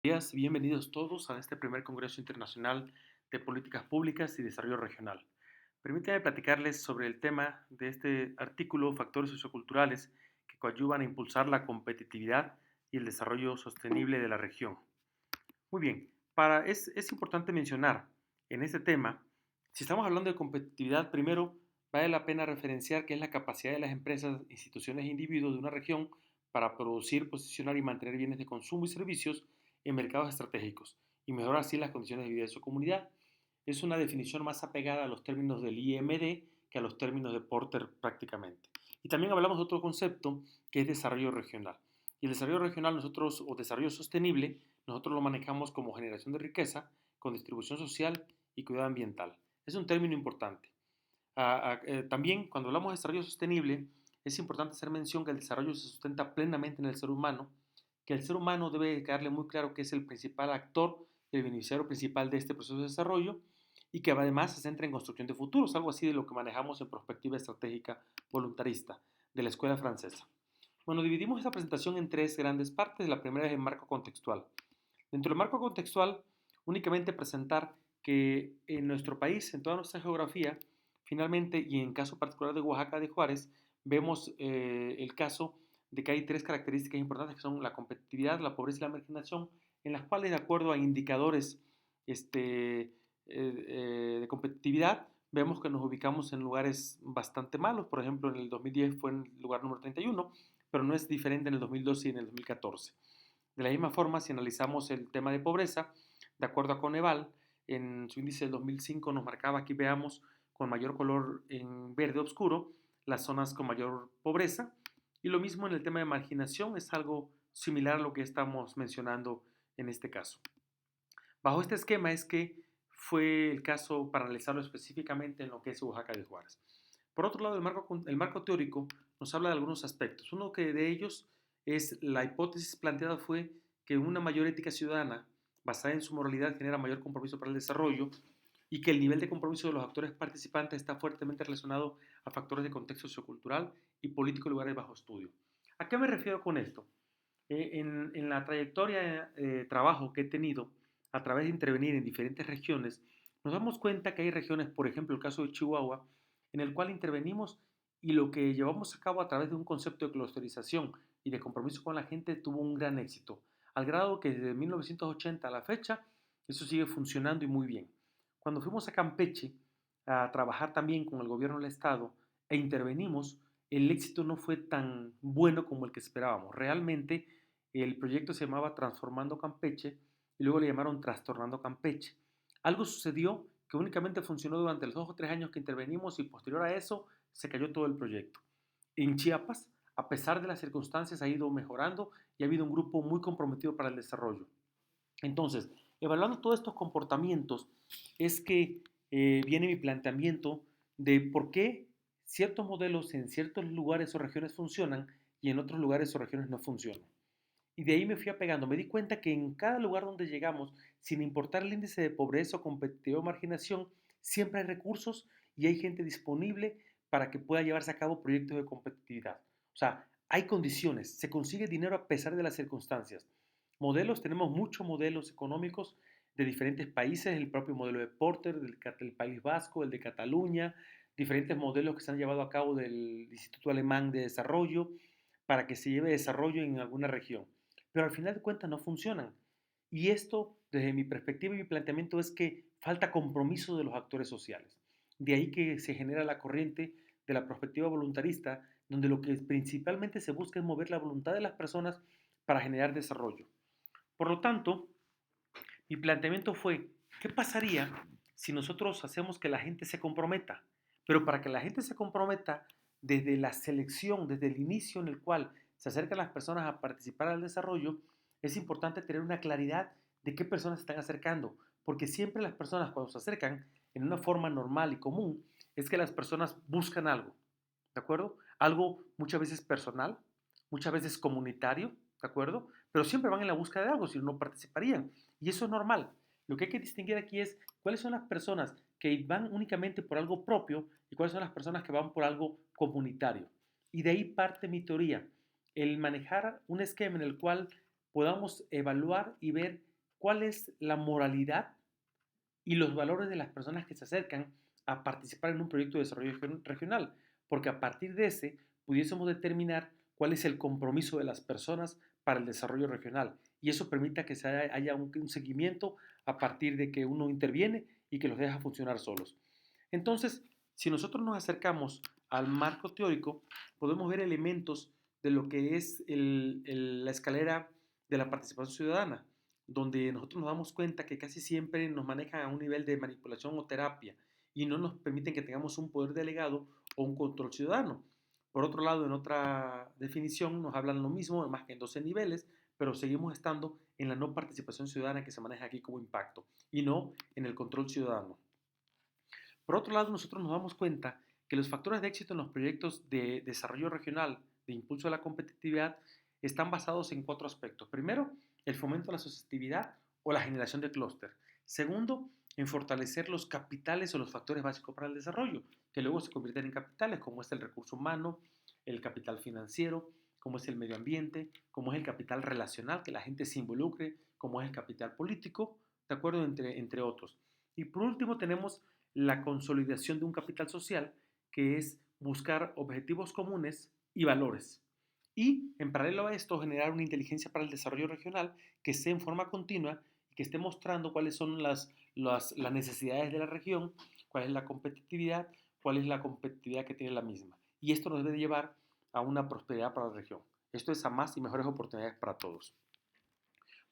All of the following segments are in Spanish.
Días, bienvenidos todos a este primer Congreso Internacional de Políticas Públicas y Desarrollo Regional. Permítanme platicarles sobre el tema de este artículo, factores socioculturales que coadyuvan a impulsar la competitividad y el desarrollo sostenible de la región. Muy bien, es importante mencionar en este tema, si estamos hablando de competitividad, primero vale la pena referenciar qué es la capacidad de las empresas, instituciones e individuos de una región para producir, posicionar y mantener bienes de consumo y servicios en mercados estratégicos y mejorar así las condiciones de vida de su comunidad. Es una definición más apegada a los términos del IMD que a los términos de Porter prácticamente. Y también hablamos de otro concepto que es desarrollo regional. Y el desarrollo regional nosotros, o desarrollo sostenible, nosotros lo manejamos como generación de riqueza con distribución social y cuidado ambiental. Es un término importante. También cuando hablamos de desarrollo sostenible, es importante hacer mención que el desarrollo se sustenta plenamente en el ser humano, que el ser humano debe quedarle muy claro que es el principal actor y el beneficiario principal de este proceso de desarrollo y que además se centra en construcción de futuros, algo así de lo que manejamos en perspectiva estratégica voluntarista de la escuela francesa. Bueno, dividimos esta presentación en tres grandes partes. La primera es el marco contextual. Dentro del marco contextual, únicamente presentar que en nuestro país, en toda nuestra geografía, finalmente, y en caso particular de Oaxaca de Juárez, vemos el caso de que hay tres características importantes que son la competitividad, la pobreza y la marginación, en las cuales, de acuerdo a indicadores de competitividad, vemos que nos ubicamos en lugares bastante malos. Por ejemplo, en el 2010 fue en el lugar número 31, pero no es diferente en el 2012 y en el 2014. De la misma forma, si analizamos el tema de pobreza, de acuerdo a Coneval, en su índice del 2005 nos marcaba, aquí veamos, con mayor color en verde oscuro, las zonas con mayor pobreza. Y lo mismo en el tema de marginación, es algo similar a lo que estamos mencionando en este caso. Bajo este esquema es que fue el caso para analizarlo específicamente en lo que es Oaxaca de Juárez. Por otro lado, el marco teórico nos habla de algunos aspectos. Uno que de ellos es la hipótesis planteada fue que una mayor ética ciudadana basada en su moralidad genera mayor compromiso para el desarrollo y que el nivel de compromiso de los actores participantes está fuertemente relacionado a factores de contexto sociocultural y político en lugares bajo estudio. ¿A qué me refiero con esto? En la trayectoria de trabajo que he tenido a través de intervenir en diferentes regiones, nos damos cuenta que hay regiones, por ejemplo el caso de Chihuahua, en el cual intervenimos y lo que llevamos a cabo a través de un concepto de clusterización y de compromiso con la gente tuvo un gran éxito, al grado que desde 1980 a la fecha eso sigue funcionando y muy bien. Cuando fuimos a Campeche a trabajar también con el gobierno del estado e intervenimos, el éxito no fue tan bueno como el que esperábamos. Realmente el proyecto se llamaba Transformando Campeche y luego le llamaron Trastornando Campeche. Algo sucedió que únicamente funcionó durante los 2 o 3 años que intervenimos y posterior a eso se cayó todo el proyecto. En Chiapas, a pesar de las circunstancias, ha ido mejorando y ha habido un grupo muy comprometido para el desarrollo. Entonces, evaluando todos estos comportamientos, es que viene mi planteamiento de por qué ciertos modelos en ciertos lugares o regiones funcionan y en otros lugares o regiones no funcionan. Y de ahí me fui apegando. Me di cuenta que en cada lugar donde llegamos, sin importar el índice de pobreza o competitividad o marginación, siempre hay recursos y hay gente disponible para que pueda llevarse a cabo proyectos de competitividad. O sea, hay condiciones, se consigue dinero a pesar de las circunstancias. Modelos, tenemos muchos modelos económicos de diferentes países, el propio modelo de Porter, del País Vasco, el de Cataluña, diferentes modelos que se han llevado a cabo del Instituto Alemán de Desarrollo para que se lleve desarrollo en alguna región. Pero al final de cuentas no funcionan. Y esto, desde mi perspectiva y mi planteamiento, es que falta compromiso de los actores sociales. De ahí que se genera la corriente de la perspectiva voluntarista, donde lo que principalmente se busca es mover la voluntad de las personas para generar desarrollo. Por lo tanto, mi planteamiento fue, ¿qué pasaría si nosotros hacemos que la gente se comprometa? Pero para que la gente se comprometa desde la selección, desde el inicio en el cual se acercan las personas a participar al desarrollo, es importante tener una claridad de qué personas se están acercando, porque siempre las personas cuando se acercan en una forma normal y común, es que las personas buscan algo, ¿de acuerdo? Algo muchas veces personal, muchas veces comunitario, ¿de acuerdo? Pero siempre van en la búsqueda de algo, si no participarían. Y eso es normal. Lo que hay que distinguir aquí es cuáles son las personas que van únicamente por algo propio y cuáles son las personas que van por algo comunitario. Y de ahí parte mi teoría, el manejar un esquema en el cual podamos evaluar y ver cuál es la moralidad y los valores de las personas que se acercan a participar en un proyecto de desarrollo regional, porque a partir de ese pudiésemos determinar cuál es el compromiso de las personas para el desarrollo regional y eso permita que haya un seguimiento a partir de que uno interviene y que los deja funcionar solos. Entonces, si nosotros nos acercamos al marco teórico, podemos ver elementos de lo que es la escalera de la participación ciudadana, donde nosotros nos damos cuenta que casi siempre nos manejan a un nivel de manipulación o terapia y no nos permiten que tengamos un poder delegado o un control ciudadano. Por otro lado, en otra definición nos hablan lo mismo, más que en 12 niveles, pero seguimos estando en la no participación ciudadana que se maneja aquí como impacto y no en el control ciudadano. Por otro lado, nosotros nos damos cuenta que los factores de éxito en los proyectos de desarrollo regional, de impulso a la competitividad, están basados en 4 aspectos. Primero, el fomento de la asociatividad o la generación de clúster. Segundo, en fortalecer los capitales o los factores básicos para el desarrollo, que luego se convierten en capitales, como es el recurso humano, el capital financiero, como es el medio ambiente, como es el capital relacional, que la gente se involucre, como es el capital político, ¿de acuerdo? Entre otros. Y por último tenemos la consolidación de un capital social, que es buscar objetivos comunes y valores. Y en paralelo a esto, generar una inteligencia para el desarrollo regional que esté en forma continua y que esté mostrando cuáles son las necesidades de la región, cuál es la competitividad, cuál es la competitividad que tiene la misma. Y esto nos debe de llevar a una prosperidad para la región. Esto es a más y mejores oportunidades para todos.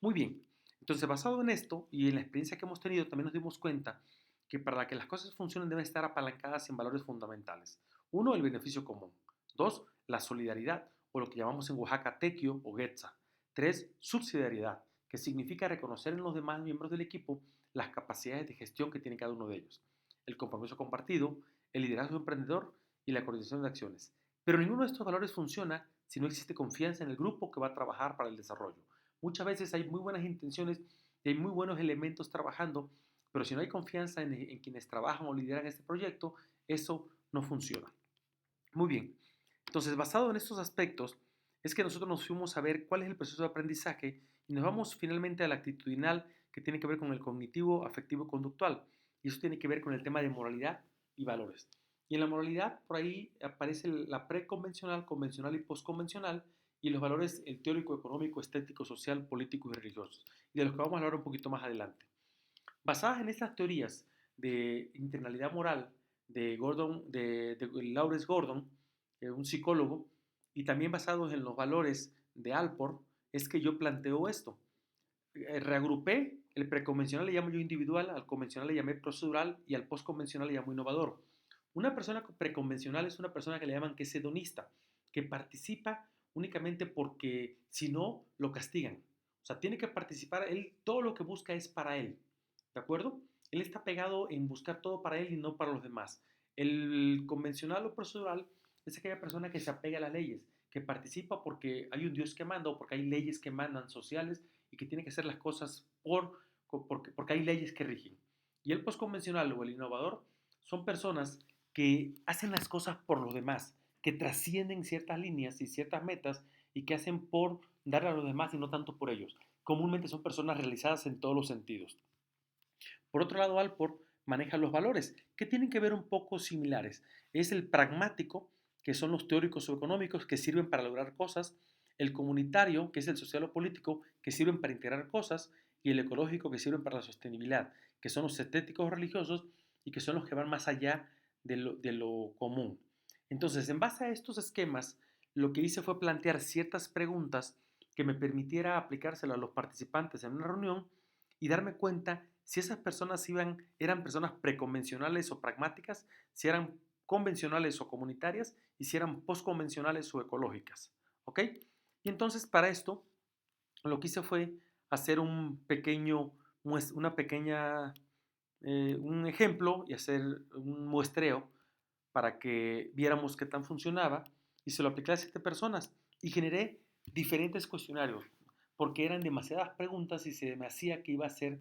Muy bien, entonces basado en esto y en la experiencia que hemos tenido, también nos dimos cuenta que para que las cosas funcionen deben estar apalancadas en valores fundamentales. Uno, el beneficio común. Dos, la solidaridad, o lo que llamamos en Oaxaca tequio o getza. Tres, subsidiariedad, que significa reconocer en los demás miembros del equipo las capacidades de gestión que tiene cada uno de ellos. El compromiso compartido, el liderazgo emprendedor y la coordinación de acciones. Pero ninguno de estos valores funciona si no existe confianza en el grupo que va a trabajar para el desarrollo. Muchas veces hay muy buenas intenciones y hay muy buenos elementos trabajando, pero si no hay confianza en quienes trabajan o lideran este proyecto, eso no funciona. Muy bien, entonces basado en estos aspectos es que nosotros nos fuimos a ver cuál es el proceso de aprendizaje y nos vamos finalmente al actitudinal que tiene que ver con el cognitivo, afectivo, conductual. Y eso tiene que ver con el tema de moralidad y valores. Y en la moralidad por ahí aparece la preconvencional, convencional y postconvencional y los valores el teórico, económico, estético, social, político y religiosos. Y de los que vamos a hablar un poquito más adelante. Basadas en estas teorías de internalidad moral de Lawrence Gordon, un psicólogo, y también basados en los valores de Alport, es que yo planteo esto. Reagrupé, el preconvencional le llamo yo individual, al convencional le llamé procedural y al postconvencional le llamo innovador. Una persona preconvencional es una persona que le llaman que es hedonista, que participa únicamente porque si no, lo castigan. O sea, tiene que participar, él todo lo que busca es para él. ¿De acuerdo? Él está pegado en buscar todo para él y no para los demás. El convencional o procedural es aquella persona que se apega a las leyes, que participa porque hay un Dios que manda o porque hay leyes que mandan sociales y que tiene que hacer las cosas porque hay leyes que rigen. Y el postconvencional o el innovador son personas que hacen las cosas por los demás, que trascienden ciertas líneas y ciertas metas y que hacen por dar a los demás y no tanto por ellos. Comúnmente son personas realizadas en todos los sentidos. Por otro lado, Alport maneja los valores, que tienen que ver un poco similares. Es el pragmático, que son los teóricos o económicos que sirven para lograr cosas, el comunitario, que es el social o político, que sirven para integrar cosas, y el ecológico, que sirven para la sostenibilidad, que son los estéticos o religiosos y que son los que van más allá de lo común. Entonces, en base a estos esquemas, lo que hice fue plantear ciertas preguntas que me permitiera aplicárselas a los participantes en una reunión y darme cuenta si esas personas eran personas preconvencionales o pragmáticas, si eran convencionales o comunitarias y si eran postconvencionales o ecológicas. ¿Ok? Y entonces para esto lo que hice fue hacer un ejemplo y hacer un muestreo para que viéramos qué tan funcionaba y se lo apliqué a 7 personas y generé diferentes cuestionarios porque eran demasiadas preguntas y se me hacía que iba a ser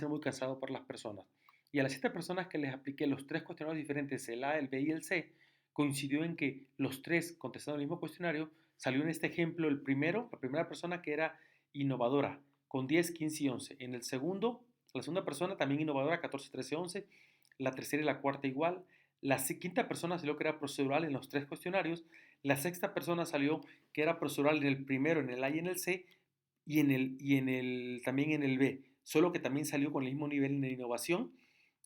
muy cansado para las personas. Y a las 7 personas que les apliqué los 3 cuestionarios diferentes, el A, el B y el C, coincidió en que los 3 contestando el mismo cuestionario, salió en este ejemplo el primero, la primera persona que era innovadora, con 10, 15 y 11. En el segundo, la segunda persona también innovadora, 14, 13, 11. La tercera y la cuarta igual. La quinta persona salió que era procedural en los 3 cuestionarios. La sexta persona salió que era procedural en el primero, en el A y en el C, también en el B. Solo que también salió con el mismo nivel en innovación.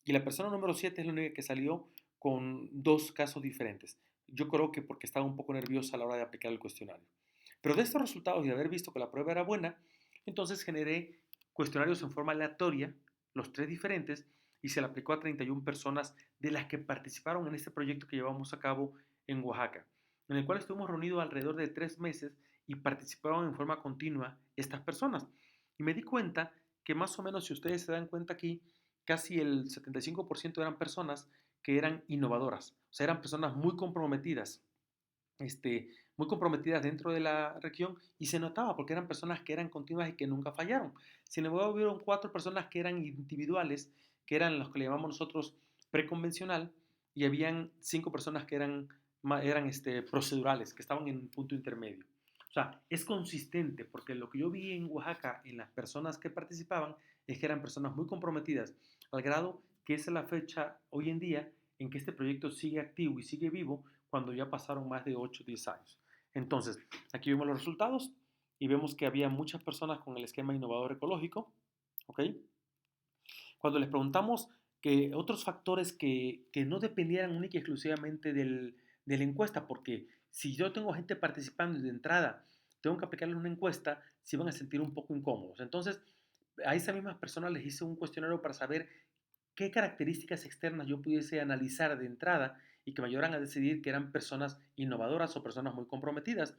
Y la persona número 7 es la única que salió con 2 casos diferentes. Yo creo que porque estaba un poco nerviosa a la hora de aplicar el cuestionario. Pero de estos resultados y de haber visto que la prueba era buena, entonces generé cuestionarios en forma aleatoria, los 3 diferentes, y se le aplicó a 31 personas de las que participaron en este proyecto que llevamos a cabo en Oaxaca, en el cual estuvimos reunidos alrededor de 3 meses y participaron en forma continua estas personas. Y me di cuenta que más o menos, si ustedes se dan cuenta aquí, casi el 75% eran personas que eran innovadoras, o sea, eran personas muy comprometidas, muy comprometidas dentro de la región y se notaba porque eran personas que eran continuas y que nunca fallaron. Sin embargo, hubieron 4 personas que eran individuales, que eran los que le llamamos nosotros preconvencional, y habían 5 personas que eran procedurales, que estaban en un punto intermedio. O sea, es consistente porque lo que yo vi en Oaxaca en las personas que participaban es que eran personas muy comprometidas, al grado que esa es la fecha hoy en día en que este proyecto sigue activo y sigue vivo cuando ya pasaron más de 8 o 10 años. Entonces, aquí vemos los resultados y vemos que había muchas personas con el esquema innovador ecológico, ¿ok? Cuando les preguntamos que otros factores que no dependieran única y exclusivamente de la encuesta, porque si yo tengo gente participando y de entrada tengo que aplicarle una encuesta, se van a sentir un poco incómodos. Entonces, a esas mismas personas les hice un cuestionario para saber qué características externas yo pudiese analizar de entrada y que me ayudaran a decidir que eran personas innovadoras o personas muy comprometidas.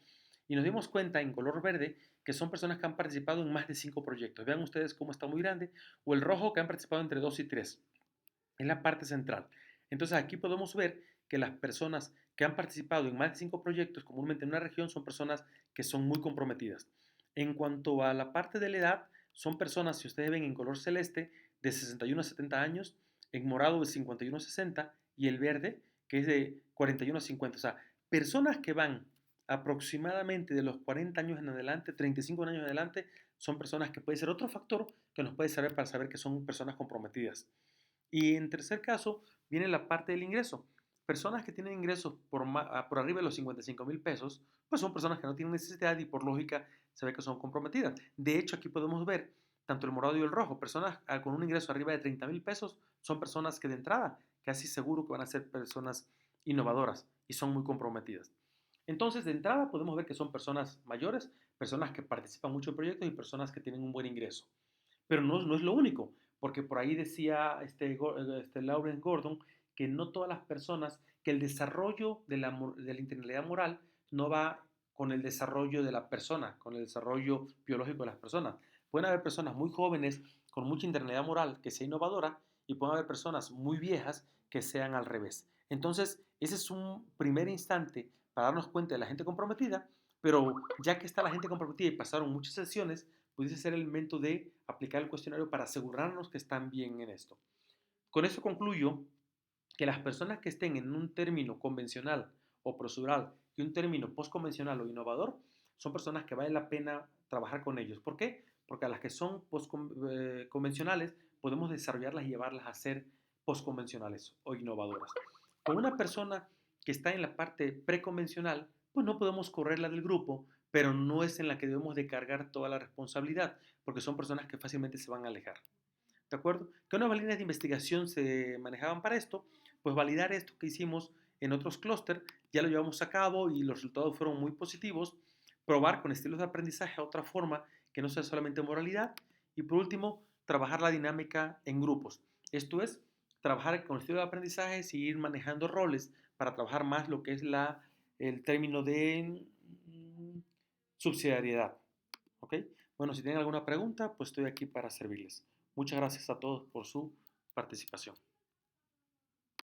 Y nos dimos cuenta en color verde que son personas que han participado en más de 5 proyectos. Vean ustedes cómo está muy grande. O el rojo que han participado entre 2 y 3. Es la parte central. Entonces aquí podemos ver que las personas que han participado en más de 5 proyectos comúnmente en una región son personas que son muy comprometidas. En cuanto a la parte de la edad, son personas, si ustedes ven en color celeste, de 61 a 70 años, en morado de 51 a 60 y el verde que es de 41 a 50. O sea, personas que van aproximadamente de los 40 años en adelante, 35 años en adelante, son personas que puede ser otro factor que nos puede servir para saber que son personas comprometidas. Y en tercer caso, viene la parte del ingreso. Personas que tienen ingresos por arriba de los 55,000 pesos, pues son personas que no tienen necesidad y por lógica se ve que son comprometidas. De hecho, aquí podemos ver tanto el morado y el rojo. Personas con un ingreso arriba de 30,000 pesos son personas que de entrada casi seguro que van a ser personas innovadoras y son muy comprometidas. Entonces, de entrada podemos ver que son personas mayores, personas que participan mucho en proyectos y personas que tienen un buen ingreso. Pero no es lo único, porque por ahí decía Lawrence Gordon que no todas las personas, que el desarrollo de la inteligencia moral no va con el desarrollo de la persona, con el desarrollo biológico de las personas. Pueden haber personas muy jóvenes con mucha inteligencia moral que sea innovadora y pueden haber personas muy viejas que sean al revés. Entonces, ese es un primer instante para darnos cuenta de la gente comprometida, pero ya que está la gente comprometida y pasaron muchas sesiones, pudiese ser el momento de aplicar el cuestionario para asegurarnos que están bien en esto. Con eso concluyo que las personas que estén en un término convencional o procedural y un término postconvencional o innovador son personas que vale la pena trabajar con ellos. ¿Por qué? Porque a las que son postconvencionales podemos desarrollarlas y llevarlas a ser postconvencionales o innovadoras. Con una persona que está en la parte preconvencional, pues no podemos correrla del grupo, pero no es en la que debemos de cargar toda la responsabilidad, porque son personas que fácilmente se van a alejar. ¿De acuerdo? ¿Qué nuevas líneas de investigación se manejaban para esto? Pues validar esto que hicimos en otros clústeres, ya lo llevamos a cabo y los resultados fueron muy positivos. Probar con estilos de aprendizaje a otra forma que no sea solamente moralidad. Y por último, trabajar la dinámica en grupos. Esto es, trabajar con estilos de aprendizaje y ir manejando roles para trabajar más lo que es el término de subsidiariedad. ¿Ok? Bueno, si tienen alguna pregunta, pues estoy aquí para servirles. Muchas gracias a todos por su participación.